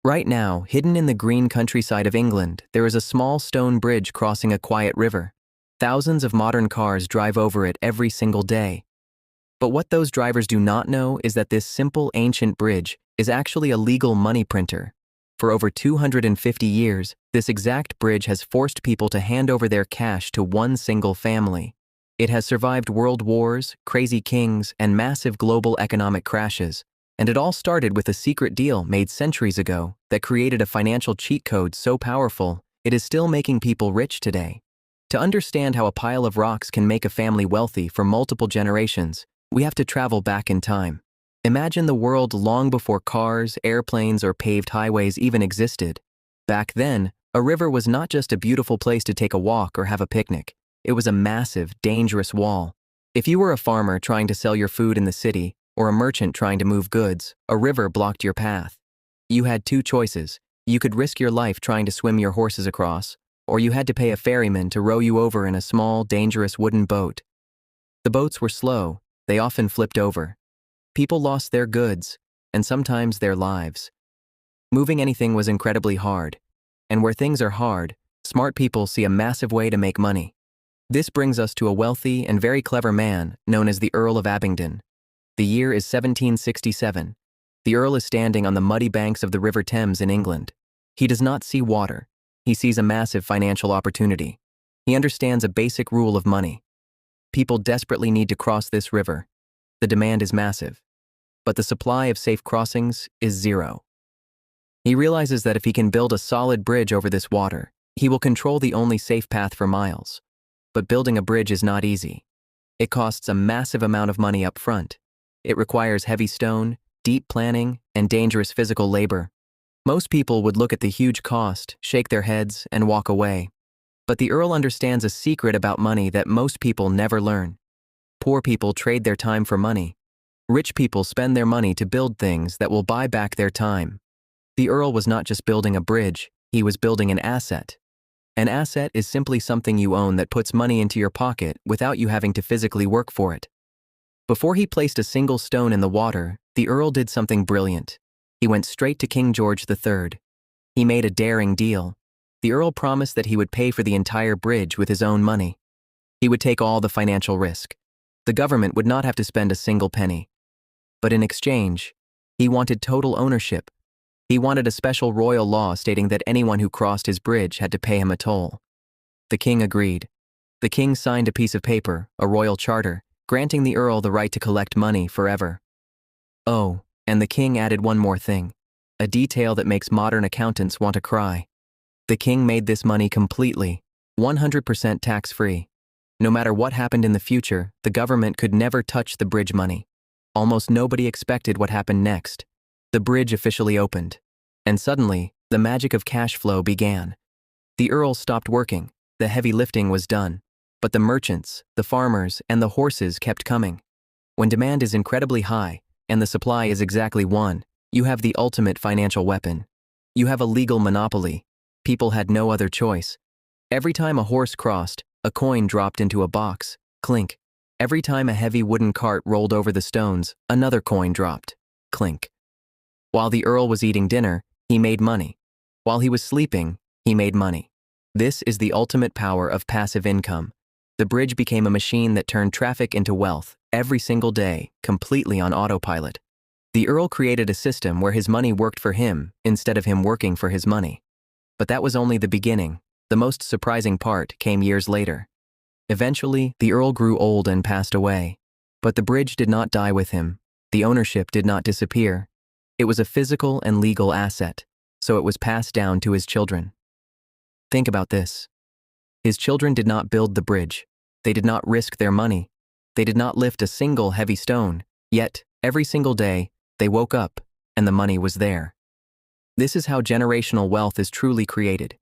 Right now, hidden in the green countryside of England, there is a small stone bridge crossing a quiet river. Thousands of modern cars drive over it every single day. But what those drivers do not know is that this simple ancient bridge is actually a legal money printer. For over 250 years, this exact bridge has forced people to hand over their cash to one single family. It has survived world wars, crazy kings, and massive global economic crashes. And it all started with a secret deal made centuries ago that created a financial cheat code so powerful, it is still making people rich today. To understand how a pile of rocks can make a family wealthy for multiple generations, we have to travel back in time. Imagine the world long before cars, airplanes, or paved highways even existed. Back then, a river was not just a beautiful place to take a walk or have a picnic. It was a massive, dangerous wall. If you were a farmer trying to sell your food in the city, or a merchant trying to move goods, a river blocked your path. You had two choices. You could risk your life trying to swim your horses across, or you had to pay a ferryman to row you over in a small, dangerous wooden boat. The boats were slow. They often flipped over. People lost their goods, and sometimes their lives. Moving anything was incredibly hard. And where things are hard, smart people see a massive way to make money. This brings us to a wealthy and very clever man known as the Earl of Abingdon. The year is 1767. The Earl is standing on the muddy banks of the River Thames in England. He does not see water. He sees a massive financial opportunity. He understands a basic rule of money. People desperately need to cross this river. The demand is massive, but the supply of safe crossings is zero. He realizes that if he can build a solid bridge over this water, he will control the only safe path for miles. But building a bridge is not easy. It costs a massive amount of money up front. It requires heavy stone, deep planning, and dangerous physical labor. Most people would look at the huge cost, shake their heads, and walk away. But the Earl understands a secret about money that most people never learn. Poor people trade their time for money. Rich people spend their money to build things that will buy back their time. The Earl was not just building a bridge, he was building an asset. An asset is simply something you own that puts money into your pocket without you having to physically work for it. Before he placed a single stone in the water, the Earl did something brilliant. He went straight to King George III. He made a daring deal. The Earl promised that he would pay for the entire bridge with his own money. He would take all the financial risk. The government would not have to spend a single penny. But in exchange, he wanted total ownership. He wanted a special royal law stating that anyone who crossed his bridge had to pay him a toll. The king agreed. The king signed a piece of paper, a royal charter, granting the Earl the right to collect money forever. Oh, and the king added one more thing, a detail that makes modern accountants want to cry. The king made this money completely, 100% tax-free. No matter what happened in the future, the government could never touch the bridge money. Almost nobody expected what happened next. The bridge officially opened, and suddenly, the magic of cash flow began. The Earl stopped working, the heavy lifting was done. But the merchants, the farmers, and the horses kept coming. When demand is incredibly high, and the supply is exactly one, you have the ultimate financial weapon. You have a legal monopoly. People had no other choice. Every time a horse crossed, a coin dropped into a box, clink. Every time a heavy wooden cart rolled over the stones, another coin dropped, clink. While the Earl was eating dinner, he made money. While he was sleeping, he made money. This is the ultimate power of passive income. The bridge became a machine that turned traffic into wealth every single day, completely on autopilot. The Earl created a system where his money worked for him instead of him working for his money. But that was only the beginning. The most surprising part came years later. Eventually, the Earl grew old and passed away. But the bridge did not die with him. The ownership did not disappear. It was a physical and legal asset, so it was passed down to his children. Think about this. His children did not build the bridge. They did not risk their money. They did not lift a single heavy stone. Yet, every single day, they woke up, and the money was there. This is how generational wealth is truly created.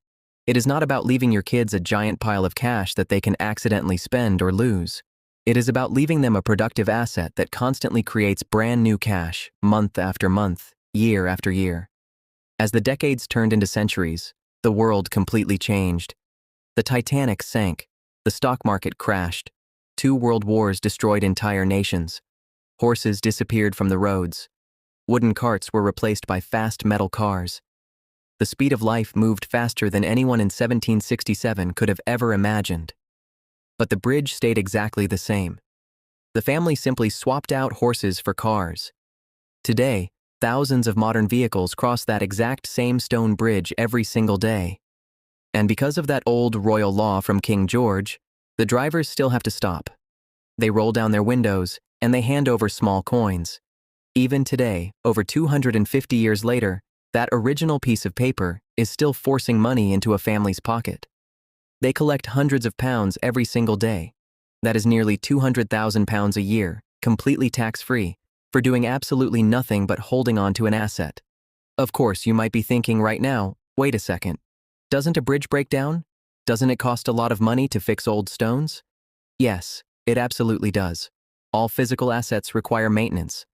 It is not about leaving your kids a giant pile of cash that they can accidentally spend or lose. It is about leaving them a productive asset that constantly creates brand new cash, month after month, year after year. As the decades turned into centuries, the world completely changed. The Titanic sank. The stock market crashed. 2 world wars destroyed entire nations. Horses disappeared from the roads. Wooden carts were replaced by fast metal cars. The speed of life moved faster than anyone in 1767 could have ever imagined. But the bridge stayed exactly the same. The family simply swapped out horses for cars. Today, thousands of modern vehicles cross that exact same stone bridge every single day. And because of that old royal law from King George, the drivers still have to stop. They roll down their windows, and they hand over small coins. Even today, over 250 years later, that original piece of paper is still forcing money into a family's pocket. They collect hundreds of pounds every single day. That is nearly £200,000 a year, completely tax-free, for doing absolutely nothing but holding on to an asset. Of course, you might be thinking right now, wait a second. Doesn't a bridge break down? Doesn't it cost a lot of money to fix old stones? Yes, it absolutely does. All physical assets require maintenance.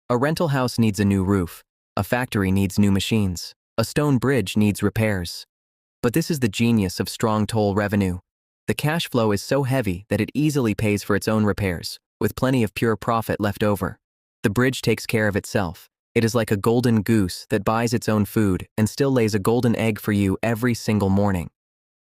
A rental house needs a new roof. A factory needs new machines. A stone bridge needs repairs. But this is the genius of strong toll revenue. The cash flow is so heavy that it easily pays for its own repairs, with plenty of pure profit left over. The bridge takes care of itself. It is like a golden goose that buys its own food and still lays a golden egg for you every single morning.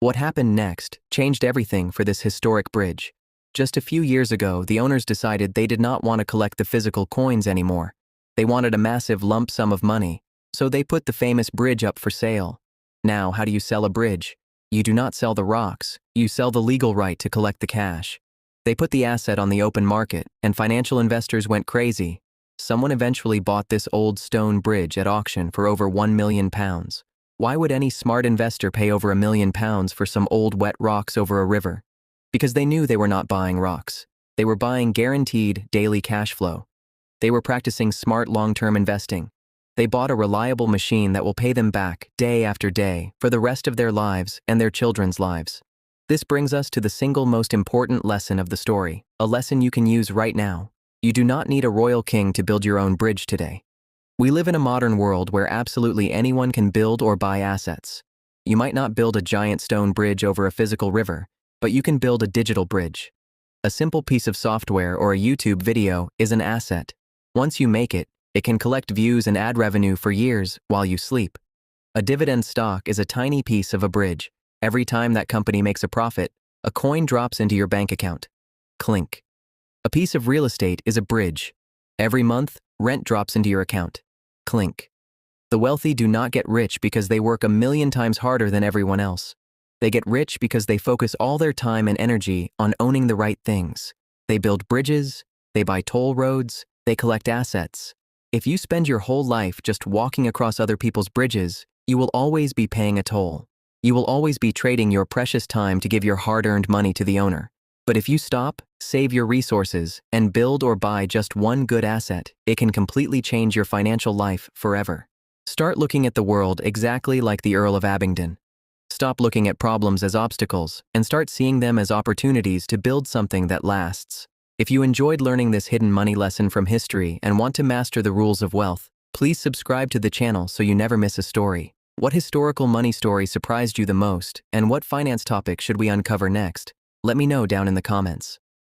What happened next changed everything for this historic bridge. Just a few years ago, the owners decided they did not want to collect the physical coins anymore. They wanted a massive lump sum of money, so they put the famous bridge up for sale. Now, how do you sell a bridge? You do not sell the rocks, you sell the legal right to collect the cash. They put the asset on the open market, and financial investors went crazy. Someone eventually bought this old stone bridge at auction for over £1 million. Why would any smart investor pay over £1 million for some old wet rocks over a river? Because they knew they were not buying rocks. They were buying guaranteed daily cash flow. They were practicing smart long-term investing. They bought a reliable machine that will pay them back day after day for the rest of their lives and their children's lives. This brings us to the single most important lesson of the story, a lesson you can use right now. You do not need a royal king to build your own bridge today. We live in a modern world where absolutely anyone can build or buy assets. You might not build a giant stone bridge over a physical river, but you can build a digital bridge. A simple piece of software or a YouTube video is an asset. Once you make it, it can collect views and ad revenue for years while you sleep. A dividend stock is a tiny piece of a bridge. Every time that company makes a profit, a coin drops into your bank account. Clink. A piece of real estate is a bridge. Every month, rent drops into your account. Clink. The wealthy do not get rich because they work 1,000,000 times harder than everyone else. They get rich because they focus all their time and energy on owning the right things. They build bridges, they buy toll roads, they collect assets. If you spend your whole life just walking across other people's bridges, you will always be paying a toll. You will always be trading your precious time to give your hard-earned money to the owner. But if you stop, save your resources, and build or buy just one good asset, it can completely change your financial life forever. Start looking at the world exactly like the Earl of Abingdon. Stop looking at problems as obstacles and start seeing them as opportunities to build something that lasts. If you enjoyed learning this hidden money lesson from history and want to master the rules of wealth, please subscribe to the channel so you never miss a story. What historical money story surprised you the most, and what finance topic should we uncover next? Let me know down in the comments.